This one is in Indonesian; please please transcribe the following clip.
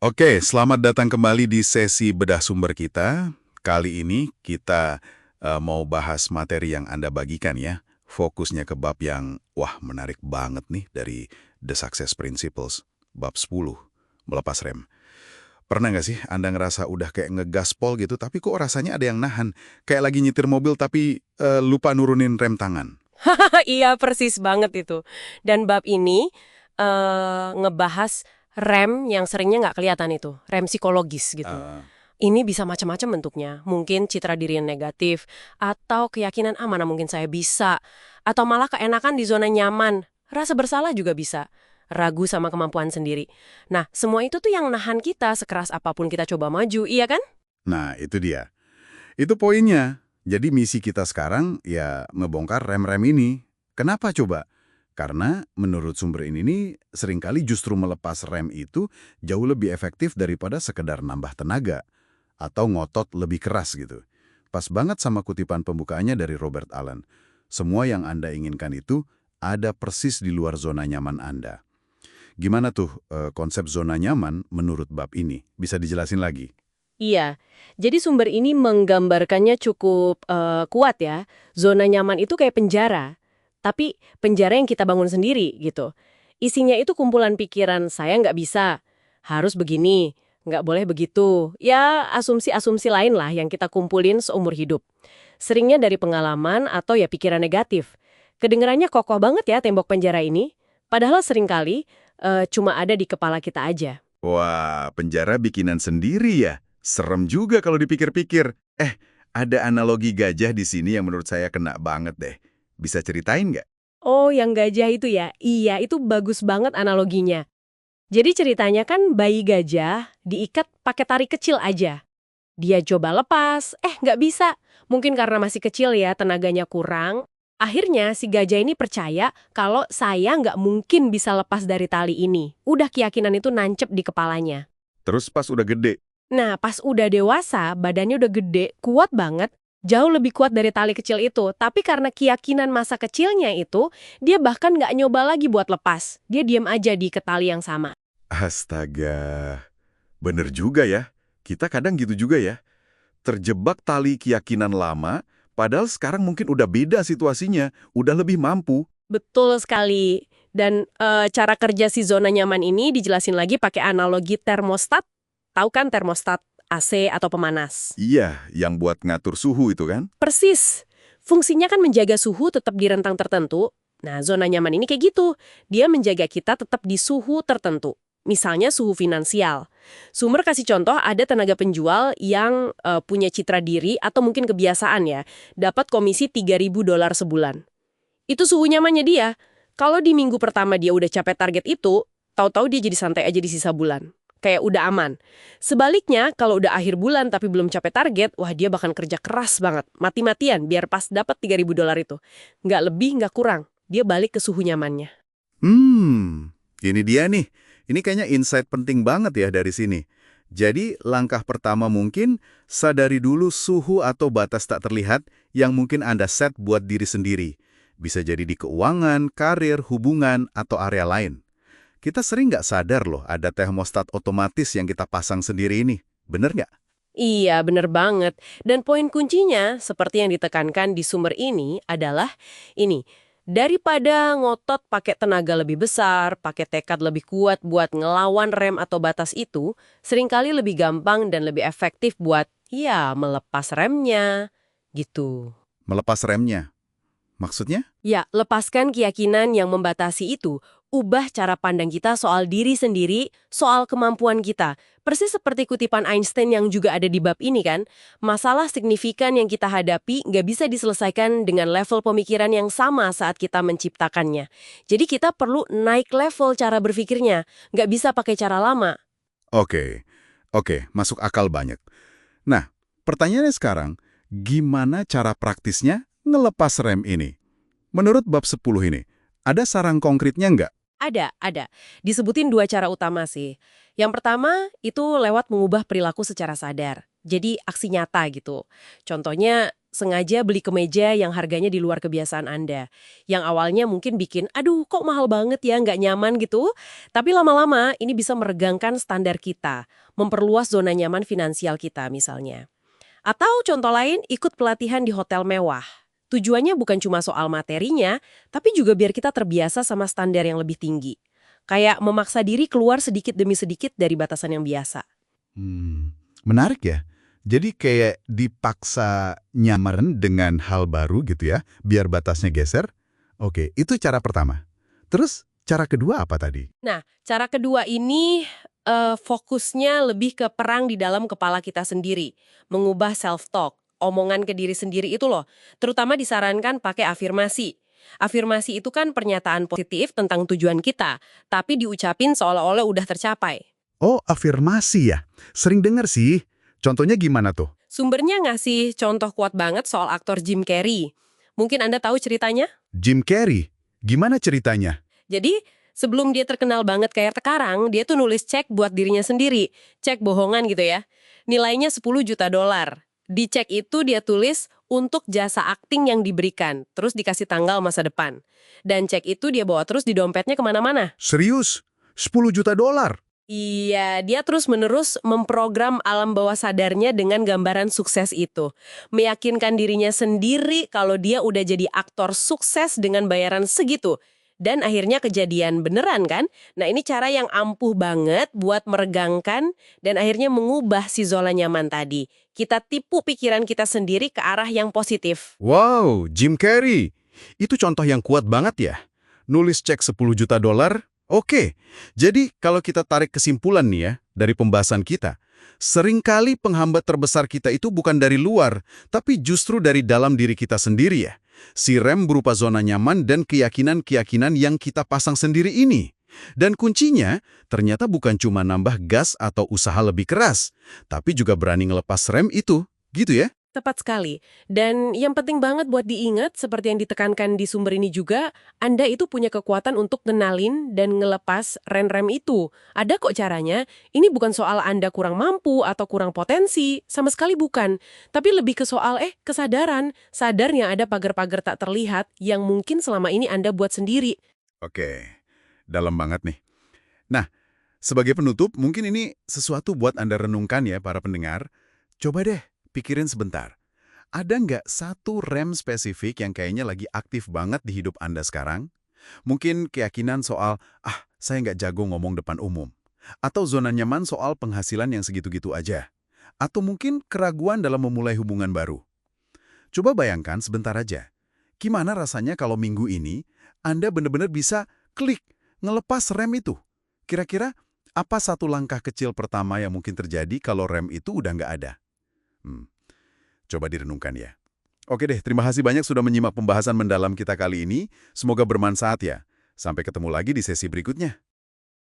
Oke, selamat datang kembali di sesi bedah sumber kita. Kali ini kita mau bahas materi yang Anda bagikan ya. Fokusnya ke bab yang, wah menarik banget nih dari The Success Principles. Bab 10, melepas rem. Pernah nggak sih Anda ngerasa udah kayak ngegaspol gitu, tapi kok rasanya ada yang nahan? Kayak lagi nyetir mobil tapi lupa nurunin rem tangan. Iya, persis banget itu. Dan bab ini ngebahas rem yang seringnya nggak kelihatan itu, rem psikologis gitu. Eh, Ini bisa macam-macam bentuknya. Mungkin citra diri yang negatif, atau keyakinan mana mungkin saya bisa, atau malah keenakan di zona nyaman. Rasa bersalah juga bisa. Ragu sama kemampuan sendiri. Nah, semua itu tuh yang nahan kita sekeras apapun kita coba maju, iya kan? Nah, itu dia. Itu poinnya. Jadi misi kita sekarang ya ngebongkar rem-rem ini. Kenapa coba? Karena menurut sumber ini nih, seringkali justru melepas rem itu jauh lebih efektif daripada sekedar nambah tenaga atau ngotot lebih keras gitu. Pas banget sama kutipan pembukaannya dari Robert Allen. Semua yang Anda inginkan itu ada persis di luar zona nyaman Anda. Gimana tuh konsep zona nyaman menurut bab ini? Bisa dijelasin lagi? Iya, jadi sumber ini menggambarkannya cukup kuat ya. Zona nyaman itu kayak penjara, tapi penjara yang kita bangun sendiri gitu. Isinya itu kumpulan pikiran, saya nggak bisa, harus begini, nggak boleh begitu. Ya, asumsi-asumsi lain lah yang kita kumpulin seumur hidup. Seringnya dari pengalaman atau ya pikiran negatif. Kedengarannya kokoh banget ya tembok penjara ini, padahal seringkali cuma ada di kepala kita aja. Wah, penjara bikinan sendiri ya? Serem juga kalau dipikir-pikir. Ada analogi gajah di sini yang menurut saya kena banget deh. Bisa ceritain nggak? Oh, yang gajah itu ya? Iya, itu bagus banget analoginya. Jadi ceritanya kan bayi gajah diikat pakai tali kecil aja. Dia coba lepas, nggak bisa. Mungkin karena masih kecil ya, tenaganya kurang. Akhirnya si gajah ini percaya kalau saya nggak mungkin bisa lepas dari tali ini. Udah keyakinan itu nancep di kepalanya. Terus pas udah gede. Nah, pas udah dewasa, badannya udah gede, kuat banget, jauh lebih kuat dari tali kecil itu. Tapi karena keyakinan masa kecilnya itu, dia bahkan nggak nyoba lagi buat lepas. Dia diam aja di ketali yang sama. Astaga, bener juga ya. Kita kadang gitu juga ya. Terjebak tali keyakinan lama, padahal sekarang mungkin udah beda situasinya, udah lebih mampu. Betul sekali. Dan cara kerja si zona nyaman ini dijelasin lagi pakai analogi termostat. Tahu kan termostat AC atau pemanas? Iya, yang buat ngatur suhu itu kan? Persis. Fungsinya kan menjaga suhu tetap di rentang tertentu. Nah, zona nyaman ini kayak gitu. Dia menjaga kita tetap di suhu tertentu. Misalnya suhu finansial. Sumber kasih contoh ada tenaga penjual yang punya citra diri atau mungkin kebiasaan ya, dapat komisi $3.000 sebulan. Itu suhu nyamannya dia. Kalau di minggu pertama dia udah capai target itu, tahu-tahu dia jadi santai aja di sisa bulan. Kayak udah aman. Sebaliknya, kalau udah akhir bulan tapi belum capai target, wah dia bakal kerja keras banget, mati-matian biar pas dapat $3.000 itu. Nggak lebih, nggak kurang. Dia balik ke suhu nyamannya. Ini dia nih. Ini kayaknya insight penting banget ya dari sini. Jadi, langkah pertama mungkin sadari dulu suhu atau batas tak terlihat yang mungkin Anda set buat diri sendiri. Bisa jadi di keuangan, karir, hubungan, atau area lain. Kita sering nggak sadar loh ada termostat otomatis yang kita pasang sendiri ini. Bener nggak? Iya, bener banget. Dan poin kuncinya, seperti yang ditekankan di sumber ini, adalah ini. Daripada ngotot pakai tenaga lebih besar, pakai tekad lebih kuat buat ngelawan rem atau batas itu, seringkali lebih gampang dan lebih efektif buat, ya, melepas remnya, gitu. Melepas remnya. Maksudnya? Ya, lepaskan keyakinan yang membatasi itu. Ubah cara pandang kita soal diri sendiri, soal kemampuan kita. Persis seperti kutipan Einstein yang juga ada di bab ini kan. Masalah signifikan yang kita hadapi nggak bisa diselesaikan dengan level pemikiran yang sama saat kita menciptakannya. Jadi kita perlu naik level cara berpikirnya. Nggak bisa pakai cara lama. Oke. Oke, masuk akal banyak. Nah, pertanyaannya sekarang, gimana cara praktisnya ngelepas rem ini? Menurut bab 10 ini, ada saran konkretnya nggak? Ada. Disebutin dua cara utama sih. Yang pertama, itu lewat mengubah perilaku secara sadar. Jadi aksi nyata gitu. Contohnya, sengaja beli kemeja yang harganya di luar kebiasaan Anda. Yang awalnya mungkin bikin, aduh kok mahal banget ya, nggak nyaman gitu. Tapi lama-lama ini bisa meregangkan standar kita, memperluas zona nyaman finansial kita misalnya. Atau contoh lain, ikut pelatihan di hotel mewah. Tujuannya bukan cuma soal materinya, tapi juga biar kita terbiasa sama standar yang lebih tinggi. Kayak memaksa diri keluar sedikit demi sedikit dari batasan yang biasa. Menarik ya. Jadi kayak dipaksa nyaman dengan hal baru gitu ya, biar batasnya geser. Oke, itu cara pertama. Terus cara kedua apa tadi? Nah, cara kedua ini fokusnya lebih ke perang di dalam kepala kita sendiri. Mengubah self-talk, omongan ke diri sendiri itu loh. Terutama disarankan pakai afirmasi. Afirmasi itu kan pernyataan positif tentang tujuan kita, tapi diucapin seolah-olah udah tercapai. Oh, afirmasi ya. Sering dengar sih. Contohnya gimana tuh? Sumbernya ngasih contoh kuat banget soal aktor Jim Carrey. Mungkin Anda tahu ceritanya? Jim Carrey. Gimana ceritanya? Jadi, sebelum dia terkenal banget kayak sekarang, dia tuh nulis cek buat dirinya sendiri. Cek bohongan gitu ya. Nilainya 10 juta dolar. Di cek itu dia tulis untuk jasa akting yang diberikan, terus dikasih tanggal masa depan. Dan cek itu dia bawa terus di dompetnya kemana-mana. Serius? 10 juta dolar? Iya, dia terus-menerus memprogram alam bawah sadarnya dengan gambaran sukses itu. Meyakinkan dirinya sendiri kalau dia udah jadi aktor sukses dengan bayaran segitu. Dan akhirnya kejadian beneran kan? Nah ini cara yang ampuh banget buat meregangkan dan akhirnya mengubah si zona nyaman tadi. Kita tipu pikiran kita sendiri ke arah yang positif. Wow, Jim Carrey. Itu contoh yang kuat banget ya. Nulis cek 10 juta dolar. Oke, jadi kalau kita tarik kesimpulan nih ya, dari pembahasan kita, seringkali penghambat terbesar kita itu bukan dari luar, tapi justru dari dalam diri kita sendiri ya. Si rem berupa zona nyaman dan keyakinan-keyakinan yang kita pasang sendiri ini. Dan kuncinya, ternyata bukan cuma nambah gas atau usaha lebih keras, tapi juga berani ngelepas rem itu, gitu ya? Tepat sekali. Dan yang penting banget buat diingat, seperti yang ditekankan di sumber ini juga, Anda itu punya kekuatan untuk kenalin dan ngelepas rem-rem itu. Ada kok caranya. Ini bukan soal Anda kurang mampu atau kurang potensi, sama sekali bukan. Tapi lebih ke soal, kesadaran. Sadarnya ada pagar-pagar tak terlihat yang mungkin selama ini Anda buat sendiri. Oke, dalam banget nih. Nah, sebagai penutup, mungkin ini sesuatu buat Anda renungkan ya para pendengar. Coba deh, pikirin sebentar. Ada nggak satu rem spesifik yang kayaknya lagi aktif banget di hidup Anda sekarang? Mungkin keyakinan soal, saya nggak jago ngomong depan umum. Atau zona nyaman soal penghasilan yang segitu-gitu aja. Atau mungkin keraguan dalam memulai hubungan baru. Coba bayangkan sebentar aja. Gimana rasanya kalau minggu ini Anda benar-benar bisa klik, ngelepas rem itu? Kira-kira apa satu langkah kecil pertama yang mungkin terjadi kalau rem itu udah nggak ada? Coba direnungkan ya. Oke deh, terima kasih banyak sudah menyimak pembahasan mendalam kita kali ini. Semoga bermanfaat ya. Sampai ketemu lagi di sesi berikutnya.